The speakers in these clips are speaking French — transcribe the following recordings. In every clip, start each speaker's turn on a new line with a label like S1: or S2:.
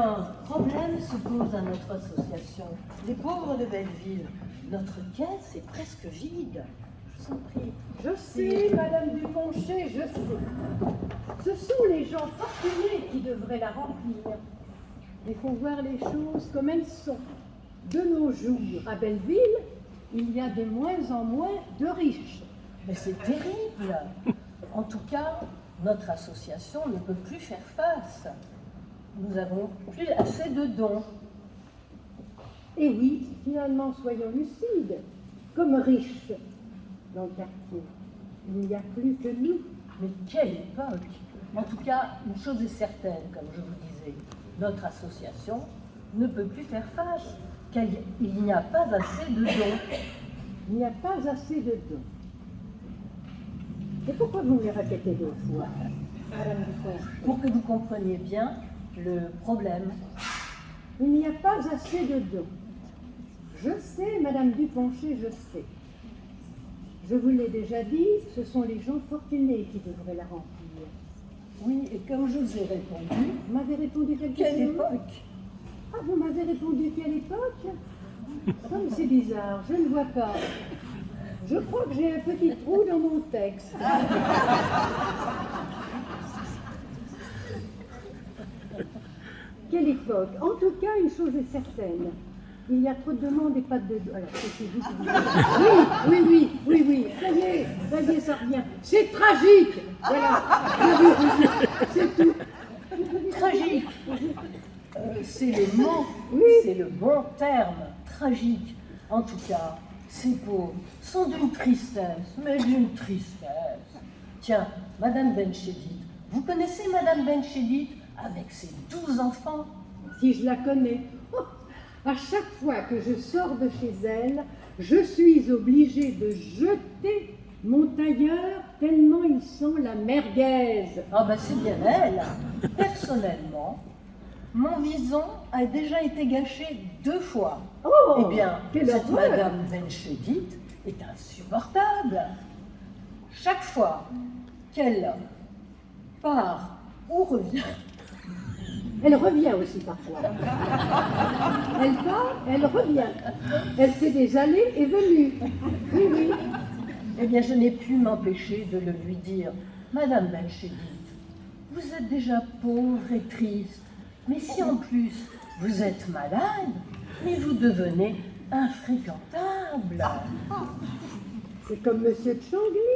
S1: qu'un problème se pose à notre association. Les pauvres de Belleville, notre caisse est presque vide. Je vous en prie.
S2: Je sais, Madame Duponcher, je sais. Ce sont les gens fortunés qui devraient la remplir. Il faut voir les choses comme elles sont. De nos jours, à Belleville, il y a de moins en moins de riches.
S1: Mais c'est terrible. En tout cas, notre association ne peut plus faire face. Nous n'avons plus assez de dons.
S2: Et oui, finalement, soyons lucides. Comme riches dans le quartier, il n'y a plus que nous.
S1: Mais quelle époque! En tout cas, une chose est certaine, comme je vous disais, notre association ne peut plus faire face, car il n'y a pas assez de dons.
S2: Il n'y a pas assez de dons. Et pourquoi vous me les répétez deux fois, Madame Duponcher?
S1: Pour que vous compreniez bien le problème.
S2: Il n'y a pas assez de dons. Je sais, Madame Duponcher, je sais. Je vous l'ai déjà dit, ce sont les gens fortunés qui devraient la remplir.
S1: Oui, et comme je vous ai répondu,
S2: Vous m'avez répondu quelque
S1: quelle
S2: chose?
S1: époque?
S2: Ah, vous m'avez répondu quelle époque? Comme c'est bizarre, je ne vois pas. Je crois que j'ai un petit trou dans mon texte. Quelle époque? En tout cas, une chose est certaine. Il y a trop de demandes et pas de... Alors, c'est vous qui vous... Oui. Ça y est, ça revient. C'est tragique. Voilà. C'est tout.
S1: Tragique. C'est le mot,
S2: Oui.
S1: c'est le bon terme, tragique. En tout cas, ces pauvres sont d'une tristesse, mais d'une tristesse. Tiens, Madame Benchedid, vous connaissez Madame Benchedid avec ses 12 enfants?
S2: Si je la connais. Oh, à chaque fois que je sors de chez elle, je suis obligée de jeter mon tailleur tellement il sent la merguez.
S1: Ah ben c'est bien elle. Personnellement, mon vison a déjà été gâché 2 fois.
S2: Oh,
S1: Eh bien,
S2: quelle
S1: cette
S2: horreur.
S1: Madame Benchedid est insupportable. Chaque fois qu'elle part ou revient,
S2: Elle revient aussi parfois. Elle part, elle revient. Elle fait des allées et venues. Oui.
S1: eh bien, je n'ai pu m'empêcher de le lui dire. Madame Benchedid, vous êtes déjà pauvre et triste, mais si en plus vous êtes malade, mais vous devenez infréquentable.
S2: C'est comme Monsieur de Changly.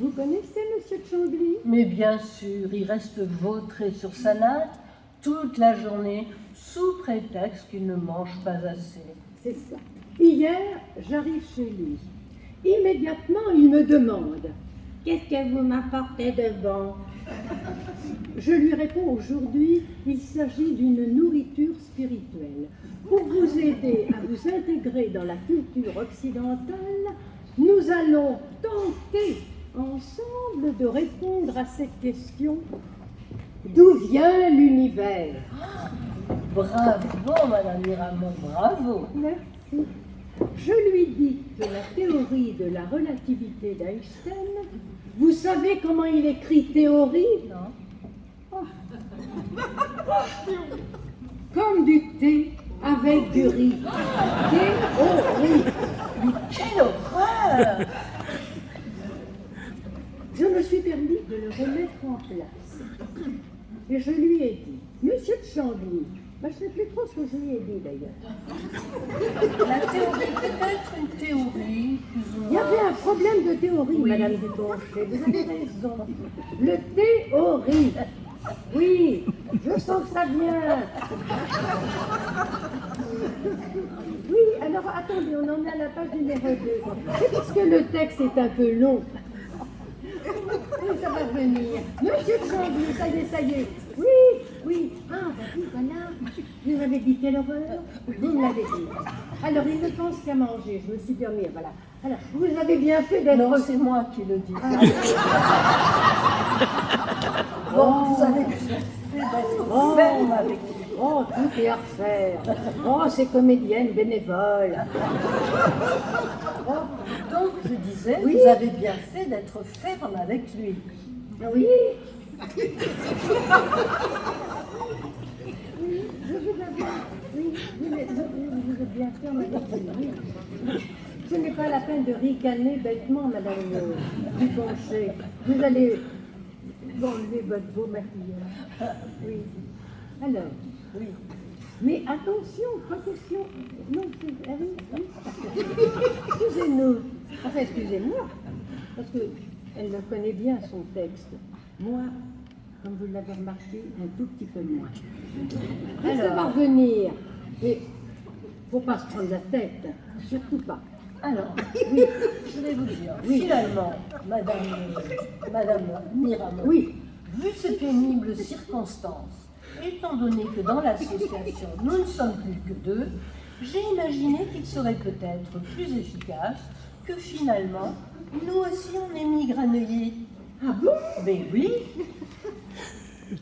S2: Vous connaissez Monsieur de Changly?
S1: Mais bien sûr, il reste vautré sur sa natte toute la journée, sous prétexte qu'il ne mange pas assez.
S2: C'est ça. Hier, j'arrive chez lui. Immédiatement, il me demande « Qu'est-ce que vous m'apportez de bon ?» Je lui réponds aujourd'hui, il s'agit d'une nourriture spirituelle. Pour vous aider à vous intégrer dans la culture occidentale, nous allons tenter ensemble de répondre à cette question. D'où vient l'univers?
S1: Bravo, Madame Miramont, bravo.
S2: Merci. Je lui dis que la théorie de la relativité d'Einstein, vous savez comment il écrit théorie?
S1: Non.
S2: Comme du thé avec du riz. Théorie.
S1: Mais quelle horreur!
S2: Je me suis permis de le remettre en place. Et je lui ai dit, Monsieur de Chambly, je ne sais plus trop ce que je lui ai dit d'ailleurs.
S1: La théorie peut être une théorie, plus ou moins.
S2: Il y avait un problème de théorie, Madame Duponcher, vous avez raison. Le théorie. Oui, je sens que ça vient. Oui, alors attendez, on en est à la page numéro 2. C'est parce que le texte est un peu long. Oui, ça va venir. Monsieur de Chambly, ça y est. Oui. Ah, oui, voilà. Vous m'avez dit quelle horreur? Vous me l'avez dit. Alors, il ne pense qu'à manger. Je me suis permis, voilà. Alors, vous avez bien fait d'être...
S1: Non, c'est moi qui le dis.
S2: Ah.
S1: Bon, vous avez bien fait d'être ferme avec lui.
S2: Oh, tout est à refaire. Oh, ces comédiennes bénévoles.
S1: Donc, je disais,
S2: Oui.
S1: vous avez bien fait d'être ferme avec lui.
S2: Oui. Je veux Oui, vous êtes bien sûr, madame. Oui. Ce n'est pas la peine de ricaner bêtement, madame Duponcher. Vous allez enlever vos maquillages. Oui. Alors,
S1: Oui.
S2: mais attention, précaution. Non, c'est... Ah oui, oui. Excusez-nous. Enfin, excusez-moi. Parce qu'elle le connaît bien, son texte. Moi, comme vous l'avez remarqué, un tout petit peu moins. Alors, ça va revenir. Mais faut pas se prendre la tête. Surtout pas.
S1: Alors, oui, je vais vous dire, finalement, Madame Miramont,
S2: Oui.
S1: vu ces pénibles circonstances, étant donné que dans l'association, nous ne sommes plus que deux, j'ai imaginé qu'il serait peut-être plus efficace que finalement, nous aussi on émigre à Neuilly.
S2: Ah bon?
S1: Ben oui.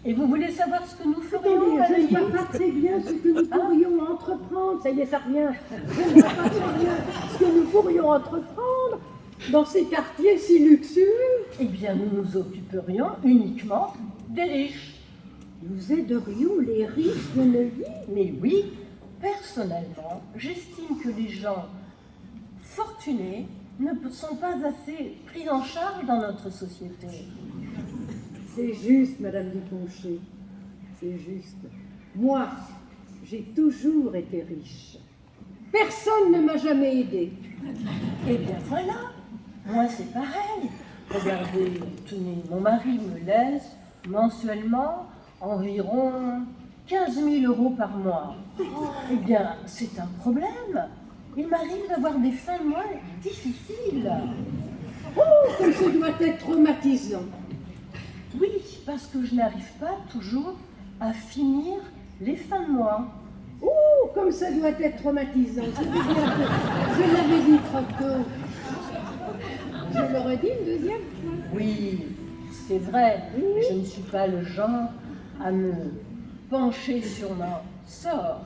S1: Et vous voulez savoir ce que nous ferions à
S2: Je ne
S1: Neuilly?
S2: vois pas très bien ce que nous pourrions entreprendre. Ça y est, ça revient. Je ne vois pas très bien ce que nous pourrions entreprendre dans ces quartiers si luxueux.
S1: Eh bien, nous nous occuperions uniquement des riches.
S2: Nous aiderions les riches de Neuilly.
S1: Mais oui, personnellement, j'estime que les gens fortunés ne sont pas assez pris en charge dans notre société.
S2: C'est juste, Madame Duponcher. C'est juste. Moi, j'ai toujours été riche. Personne ne m'a jamais aidée.
S1: Eh bien voilà, moi c'est pareil. Regardez, tenez, mon mari me laisse mensuellement environ 15 000 euros par mois. Eh bien, c'est un problème. Il m'arrive d'avoir des fins de mois difficiles.
S2: Oh, comme ce doit être traumatisant.
S1: Oui, parce que je n'arrive pas toujours à finir les fins de mois.
S2: Oh, comme ça doit être traumatisant. Je l'avais dit trop tôt. Je l'aurais dit une deuxième fois.
S1: Oui, c'est vrai,
S2: Oui.
S1: je ne suis pas le genre à me pencher sur mon sort,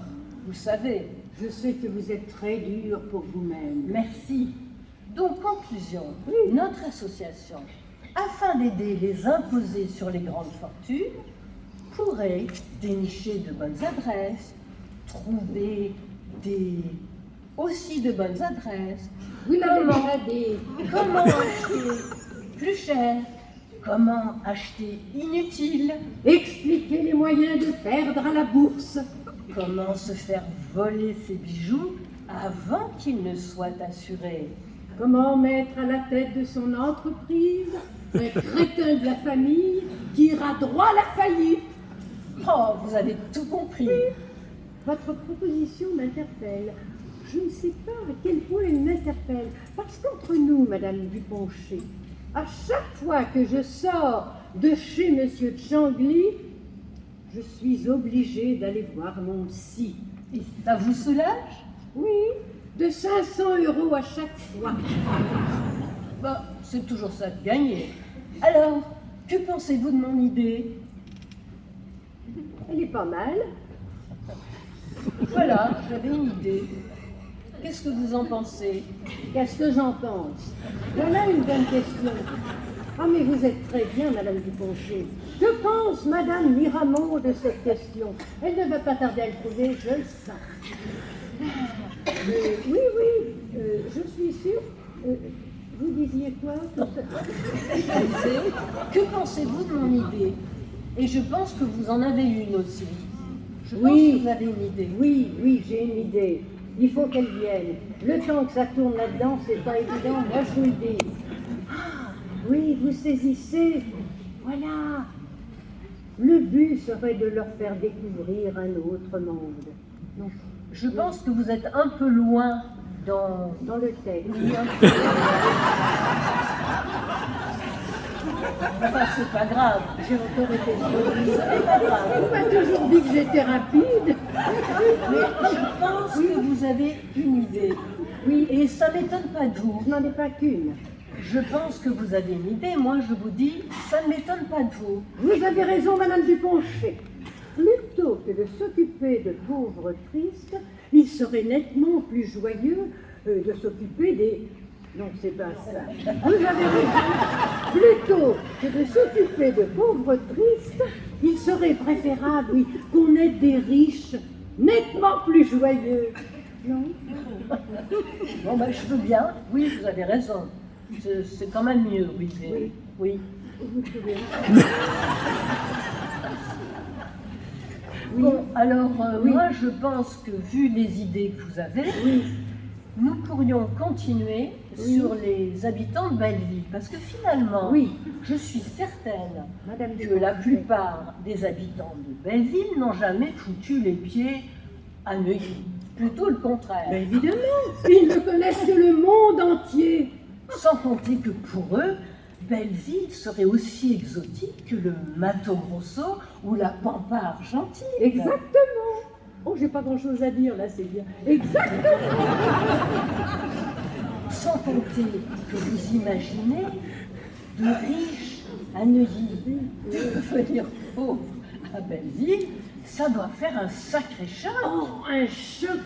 S1: vous savez.
S2: Je sais que vous êtes très dur pour vous-même.
S1: Merci. Donc, conclusion, notre association, afin d'aider les imposés sur les grandes fortunes, pourrait dénicher de bonnes adresses, trouver aussi de bonnes adresses.
S2: Vous l'avez
S1: Comment
S2: déjà dit.
S1: Comment acheter plus cher? Comment acheter inutile?
S2: Expliquez les moyens de perdre à la bourse.
S1: Comment se faire voler ses bijoux avant qu'ils ne soient assurés?
S2: Comment mettre à la tête de son entreprise un crétin de la famille qui ira droit à la faillite.
S1: Oh, vous avez tout compris.
S2: Votre proposition m'interpelle. Je ne sais pas à quel point elle m'interpelle. Parce qu'entre nous, Madame Duponcher, à chaque fois que je sors de chez Monsieur Changly, je suis obligée d'aller voir mon psy.
S1: Et ça vous soulage?
S2: Oui, de 500 € à chaque fois.
S1: Bah, c'est toujours ça de gagner. Alors, que pensez-vous de mon idée?
S2: Elle est pas mal.
S1: Voilà, j'avais une idée. Qu'est-ce que vous en pensez?
S2: Qu'est-ce que j'en pense? Voilà une bonne question. Ah, mais vous êtes très bien, Madame Duponcher. Que pense Madame Miramont de cette question? Elle ne va pas tarder à le trouver, je le sens. Oui, je suis sûre. Vous disiez quoi?
S1: Que pensez-vous de mon idée? Et je pense que vous en avez une aussi. Je pense
S2: Oui.
S1: que vous avez une idée.
S2: Oui, j'ai une idée. Il faut qu'elle vienne. Le temps que ça tourne là-dedans, c'est pas évident, moi je vous le dis. Ah, oui, vous saisissez. Voilà. Le but serait de leur faire découvrir un autre monde. Donc,
S1: Je pense que vous êtes un peu loin dans...
S2: dans le texte.
S1: Oui, un peu. Enfin, c'est pas grave.
S2: J'ai encore été
S1: C'est pas grave.
S2: On m'a toujours dit que j'étais rapide.
S1: Mais je pense que vous avez une idée.
S2: Oui,
S1: Et ça m'étonne pas de vous.
S2: je n'en ai pas qu'une.
S1: Je pense que vous avez une idée. Moi, je vous dis, ça ne m'étonne pas de vous.
S2: Vous avez raison, Madame Duponcher. Plutôt que de s'occuper de pauvres tristes, il serait nettement plus joyeux de s'occuper des... Non, c'est pas ça. Vous avez raison. Plutôt que de s'occuper de pauvres tristes, il serait préférable, oui, qu'on aide des riches nettement plus joyeux. Non?
S1: Bon, ben, je veux bien. Oui, vous avez raison. C'est quand même mieux, oui.
S2: Oui.
S1: Oui.
S2: Vous trouvez?
S1: Bon, alors,
S2: Oui.
S1: moi, je pense que, vu les idées que vous avez,
S2: Oui.
S1: nous pourrions continuer
S2: Oui.
S1: sur les habitants de Belleville. Parce que finalement,
S2: Oui.
S1: je suis certaine
S2: Madame
S1: que la plupart des habitants de Belleville n'ont jamais foutu les pieds à Neuilly. Plutôt le contraire.
S2: Mais évidemment, ils ne connaissent que le monde entier.
S1: Sans compter que pour eux, Belleville serait aussi exotique que le Mato Grosso ou la Pampa argentine.
S2: Exactement. Oh, j'ai pas grand-chose à dire là, c'est bien. Exactement.
S1: Sans compter que vous imaginez de riches à Neuilly devenir pauvres à Belleville, ça doit faire un sacré choc.
S2: Oh, un choc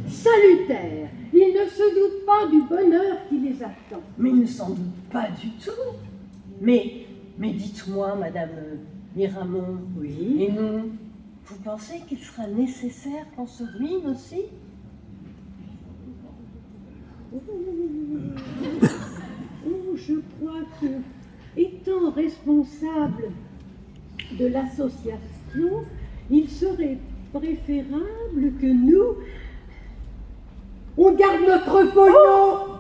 S2: salutaire. Ils ne se doutent pas du bonheur qui les attend.
S1: Mais ils ne s'en doutent pas du tout. Mais dites-moi, Madame Miramont,
S2: Oui.
S1: et nous, vous pensez qu'il sera nécessaire qu'on se ruine aussi?
S2: Oh, je crois que, étant responsable de l'association, il serait préférable que nous, on garde notre pognon.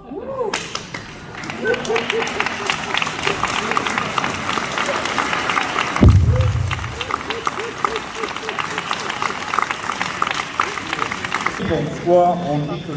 S3: Pourquoi on dit que